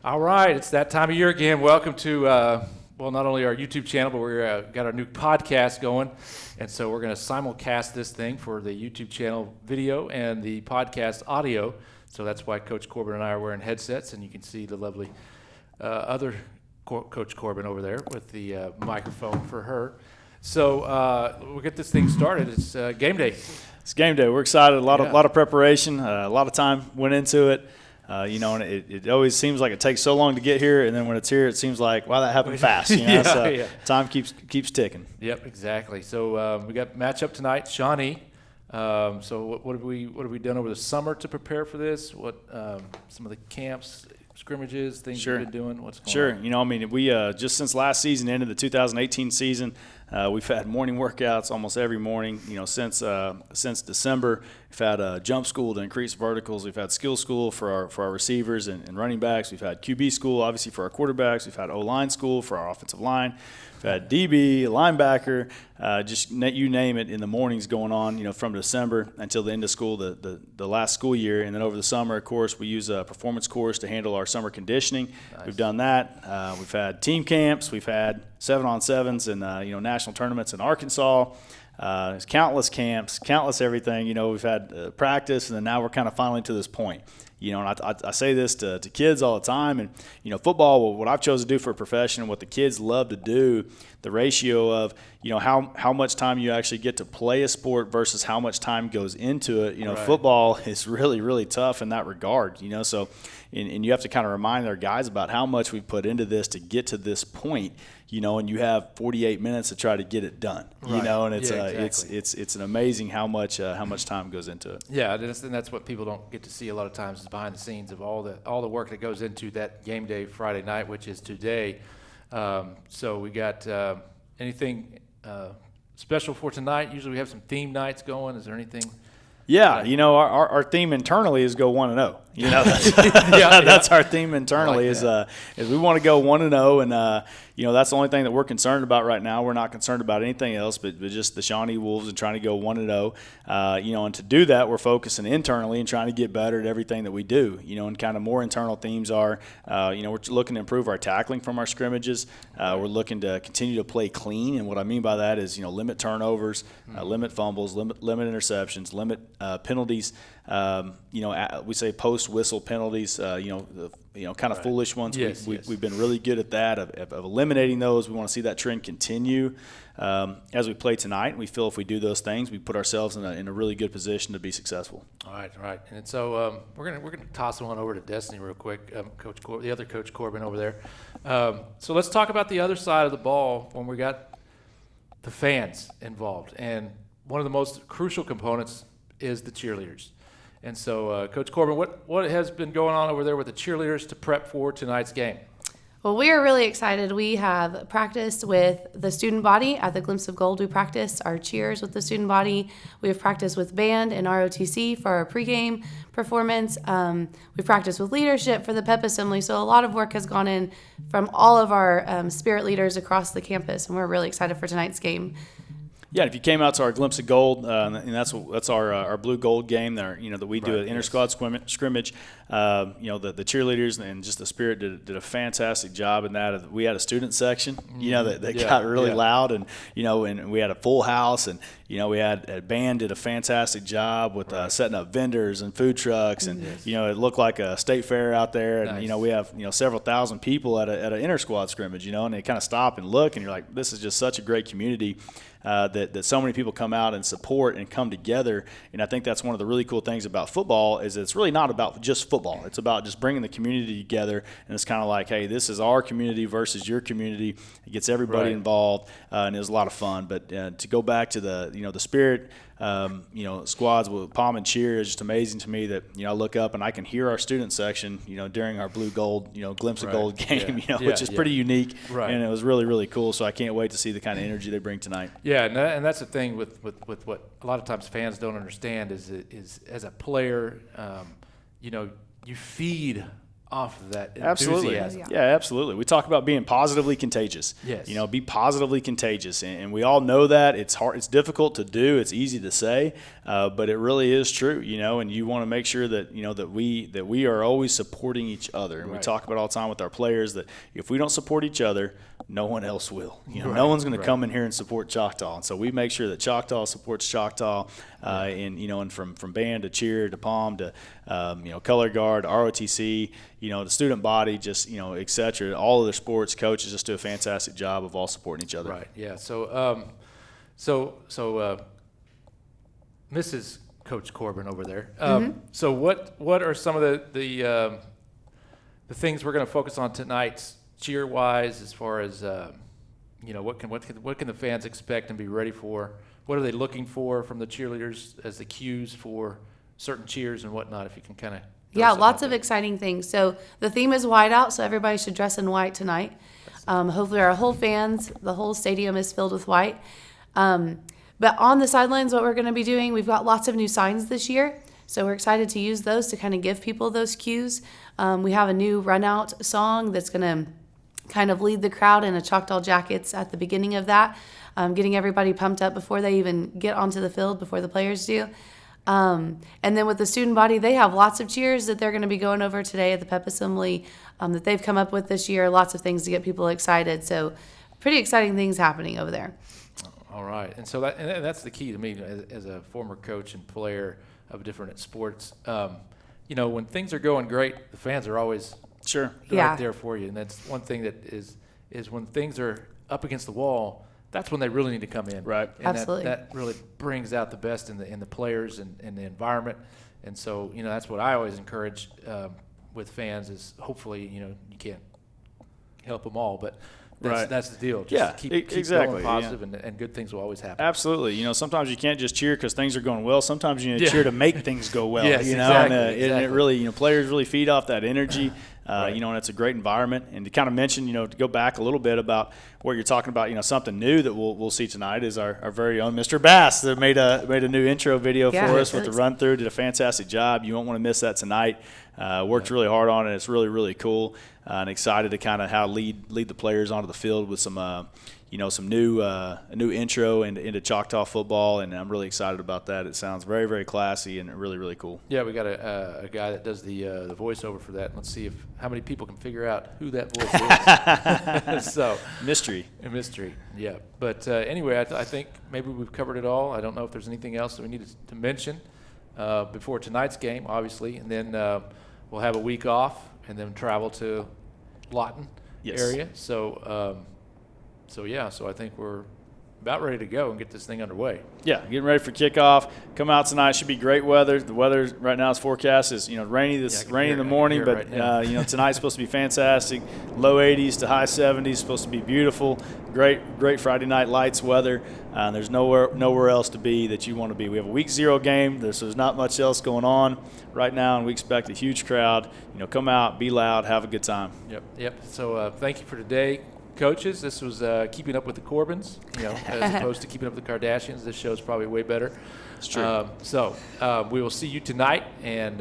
All right, it's that time of year again. Welcome to, not only our YouTube channel, but we've got our new podcast going. And so we're going to simulcast this thing for the YouTube channel video and the podcast audio. So that's why Coach Corbin and I are wearing headsets, and you can see the lovely other Coach Corbin over there with the microphone for her. So we'll get this thing started. It's game day. It's game day. We're excited. A lot of preparation. A lot of time went into it. And it always seems like it takes so long to get here, and then when it's here, it seems like, wow, that happened fast. Time keeps ticking. Yep, exactly. So we got matchup tonight, Shawnee. So what have we done over the summer to prepare for this? What some of the camps, scrimmages, things you've been doing? What's going on? We just since last season ended, the 2018 season, we've had morning workouts almost every morning. Since December, we've had jump school to increase verticals. We've had skill school for our receivers and running backs. We've had QB school, obviously, for our quarterbacks. We've had O-line school for our offensive line. We've had DB, linebacker, just you name it in the mornings going on, from December until the end of school, the last school year. And then over the summer, of course, we use a performance course to handle our summer conditioning. Nice. We've done that. We've had team camps. We've had 7-on-7s and, national tournaments in Arkansas. Countless camps, countless everything. We've had practice, and then now we're kind of finally to this point. And I say this to kids all the time. And, football, what I've chosen to do for a profession, what the kids love to do, the ratio of, how much time you actually get to play a sport versus how much time goes into it. Right. Football is really, really tough in that regard, So and you have to kind of remind our guys about how much we've put into this to get to this point, and you have 48 minutes to try to get it done, right. And it's exactly. it's an amazing how much time goes into it. Yeah, and that's what people don't get to see a lot of times is behind the scenes of all the work that goes into that game day Friday night, which is today. So we got anything special for tonight? Usually we have some theme nights going. Is there anything? Yeah, our theme internally is go 1-0. That's our theme internally is we want to go 1-0, and that's the only thing that we're concerned about right now. We're not concerned about anything else, but just the Shawnee Wolves and trying to go 1-0. And to do that, we're focusing internally and trying to get better at everything that we do. And kind of more internal themes are, we're looking to improve our tackling from our scrimmages. We're looking to continue to play clean, and what I mean by that is, limit turnovers, limit fumbles, limit interceptions, limit penalties. We say post-whistle penalties, kind of foolish ones. Yes, we've been really good at that, of eliminating those. We want to see that trend continue as we play tonight. We feel if we do those things, we put ourselves in a really good position to be successful. All right. And so we're gonna toss one over to Destiny real quick, the other Coach Corbin over there. So let's talk about the other side of the ball when we got the fans involved. And one of the most crucial components is the cheerleaders. And so, Coach Corbin, what has been going on over there with the cheerleaders to prep for tonight's game? Well, we are really excited. We have practiced with the student body at the Glimpse of Gold. We practiced our cheers with the student body. We have practiced with band and ROTC for our pregame performance. We've practiced with leadership for the pep assembly. So a lot of work has gone in from all of our spirit leaders across the campus, and we're really excited for tonight's game. Yeah, if you came out to our Glimpse of Gold, and that's our blue gold game there, that we do an inter-squad scrimmage. The cheerleaders and just the spirit did a fantastic job in that. We had a student section, that got really loud, and and we had a full house, and we had a band did a fantastic job with setting up vendors and food trucks, and it looked like a state fair out there, and nice. We have several thousand people at an inter-squad scrimmage, and they kind of stop and look, and you're like, this is just such a great community. That so many people come out and support and come together, and I think that's one of the really cool things about football is it's really not about just football. It's about just bringing the community together, and it's kind of like, hey, this is our community versus your community. It gets everybody involved, and it was a lot of fun. But to go back to the spirit, squads with pom and cheer is just amazing to me that I look up and I can hear our student section during our blue gold Glimpse of Gold game which is pretty unique, and it was really, really cool. So I can't wait to see the kind of energy they bring tonight. Yeah, and that's the thing with what a lot of times fans don't understand is as a player, you feed off of that Absolutely. enthusiasm. Yeah, absolutely. We talk about being positively contagious. Yes. Be positively contagious. And we all know that. It's hard. It's difficult to do. It's easy to say, but it really is true, and you want to make sure that, that we are always supporting each other. And we talk about all the time with our players that if we don't support each other, no one else will. No one's going to come in here and support Choctaw. And so we make sure that Choctaw supports Choctaw, and from band to cheer to pom to, color guard, ROTC, the student body, just, et cetera. All of the sports coaches just do a fantastic job of all supporting each other. Right. Yeah. So, Mrs. Coach Corbin over there. So what are some of the things we're going to focus on tonight, cheer wise, as far as what can the fans expect and be ready for? What are they looking for from the cheerleaders as the cues for certain cheers and whatnot? If you can kind of lots of exciting things. So the theme is white out, so everybody should dress in white tonight. Hopefully our whole fans, the whole stadium is filled with white. But on the sidelines, what we're going to be doing, we've got lots of new signs this year. So we're excited to use those to kind of give people those cues. We have a new run out song that's going to kind of lead the crowd in a Choctaw Jackets at the beginning of that, getting everybody pumped up before they even get onto the field, before the players do. And then with the student body, they have lots of cheers that they're going to be going over today at the pep assembly that they've come up with this year. Lots of things to get people excited. So pretty exciting things happening over there. All right. And so that's the key to me as a former coach and player of different sports. When things are going great, the fans are always right there for you. And that's one thing that is when things are up against the wall, that's when they really need to come in. Right. And absolutely. That really brings out the best in the players and the environment. And so, that's what I always encourage with fans is hopefully, you can't help them all, but that's the deal. Just keep exactly. going positive and good things will always happen. Absolutely. Sometimes you can't just cheer because things are going well. Sometimes you cheer to make things go well. Yes, And it really, players really feed off that energy. And it's a great environment. And to kind of mention, to go back a little bit about what you're talking about, something new that we'll see tonight is our very own Mr. Bass that made a new intro video for us with the run through. Did a fantastic job. You won't want to miss that tonight. Worked really hard on it. It's really, really cool. And excited to kind of lead the players onto the field with some a new intro into Choctaw football, and I'm really excited about that. It sounds very, very classy and really, really cool. Yeah, we got a guy that does the voiceover for that. Let's see how many people can figure out who that voice is. So mystery. Yeah. But anyway, I think maybe we've covered it all. I don't know if there's anything else that we needed to mention before tonight's game, obviously, and then we'll have a week off and then travel to Lawton area. So I think we're about ready to go and get this thing underway. Yeah, getting ready for kickoff. Come out tonight. Should be great weather. The weather right now is forecast is rainy in the morning, but right tonight's supposed to be fantastic. Low 80s to high 70s. Supposed to be beautiful. Great Friday night lights weather. There's nowhere else to be that you want to be. We have a week 0 game. There's not much else going on right now, and we expect a huge crowd. Come out, be loud, have a good time. Yep. So thank you for today. Coaches, this was keeping up with the Corbins, as opposed to keeping up with the Kardashians. This show is probably way better. It's true. So we will see you tonight, and